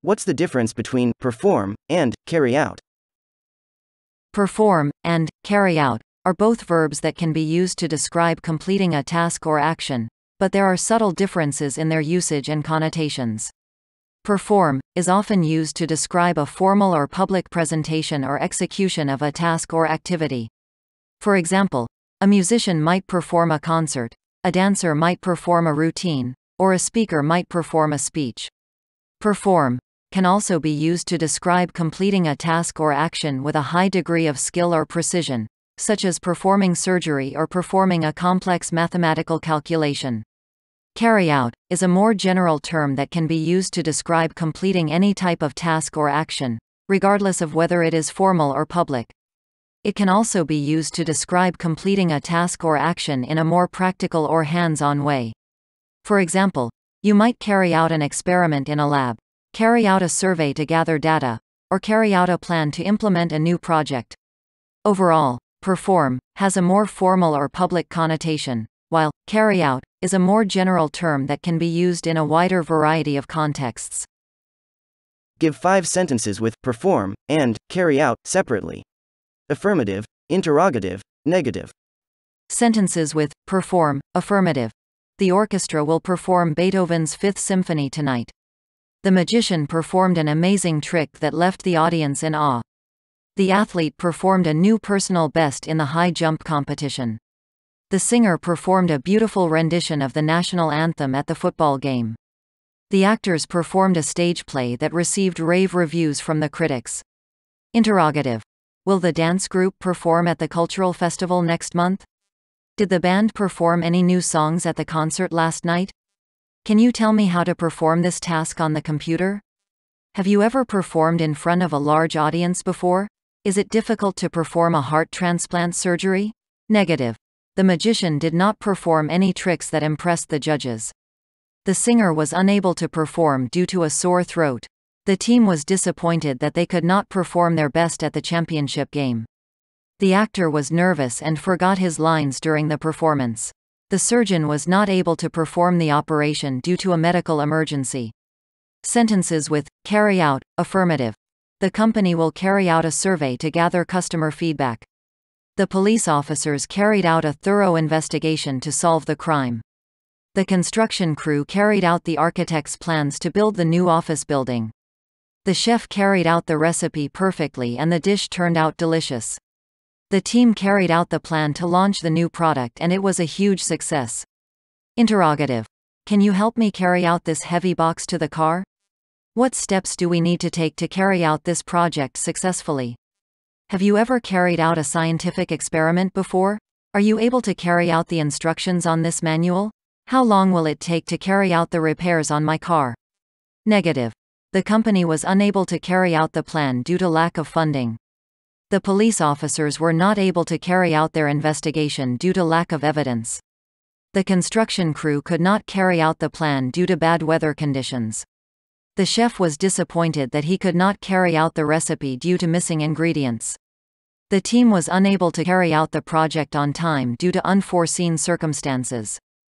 What's the difference between perform and carry out? Perform and carry out are both verbs that can be used to describe completing a task or action, but there are subtle differences in their usage and connotations. Perform is often used to describe a formal or public presentation or execution of a task or activity. For example, a musician might perform a concert, a dancer might perform a routine, or a speaker might perform a speech. Perform can also be used to describe completing a task or action with a high degree of skill or precision, such as performing surgery or performing a complex mathematical calculation. Carry out is a more general term that can be used to describe completing any type of task or action, regardless of whether it is formal or public. It can also be used to describe completing a task or action in a more practical or hands-on way. For example, you might carry out an experiment in a lab, carry out a survey to gather data, or carry out a plan to implement a new project. Overall, perform has a more formal or public connotation, while carry out is a more general term that can be used in a wider variety of contexts. Give 5 sentences with perform and carry out separately. Affirmative, interrogative, negative. Sentences with perform. Affirmative. The orchestra will perform Beethoven's Fifth Symphony tonight. The magician performed an amazing trick that left the audience in awe. The athlete performed a new personal best in the high jump competition. The singer performed a beautiful rendition of the national anthem at the football game. The actors performed a stage play that received rave reviews from the critics. Interrogative. Will the dance group perform at the cultural festival next month? Did the band perform any new songs at the concert last night? Can you tell me how to perform this task on the computer? Have you ever performed in front of a large audience before? Is it difficult to perform a heart transplant surgery? Negative. The magician did not perform any tricks that impressed the judges. The singer was unable to perform due to a sore throat. The team was disappointed that they could not perform their best at the championship game. The actor was nervous and forgot his lines during the performance. The surgeon was not able to perform the operation due to a medical emergency. Sentences with carry out. Affirmative. The company will carry out a survey to gather customer feedback. The police officers carried out a thorough investigation to solve the crime. The construction crew carried out the architect's plans to build the new office building. The chef carried out the recipe perfectly and the dish turned out delicious. The team carried out the plan to launch the new product and it was a huge success. Interrogative. Can you help me carry out this heavy box to the car? What steps do we need to take to carry out this project successfully? Have you ever carried out a scientific experiment before? Are you able to carry out the instructions on this manual? How long will it take to carry out the repairs on my car? Negative. The company was unable to carry out the plan due to lack of funding. The police officers were not able to carry out their investigation due to lack of evidence. The construction crew could not carry out the plan due to bad weather conditions. The chef was disappointed that he could not carry out the recipe due to missing ingredients. The team was unable to carry out the project on time due to unforeseen circumstances.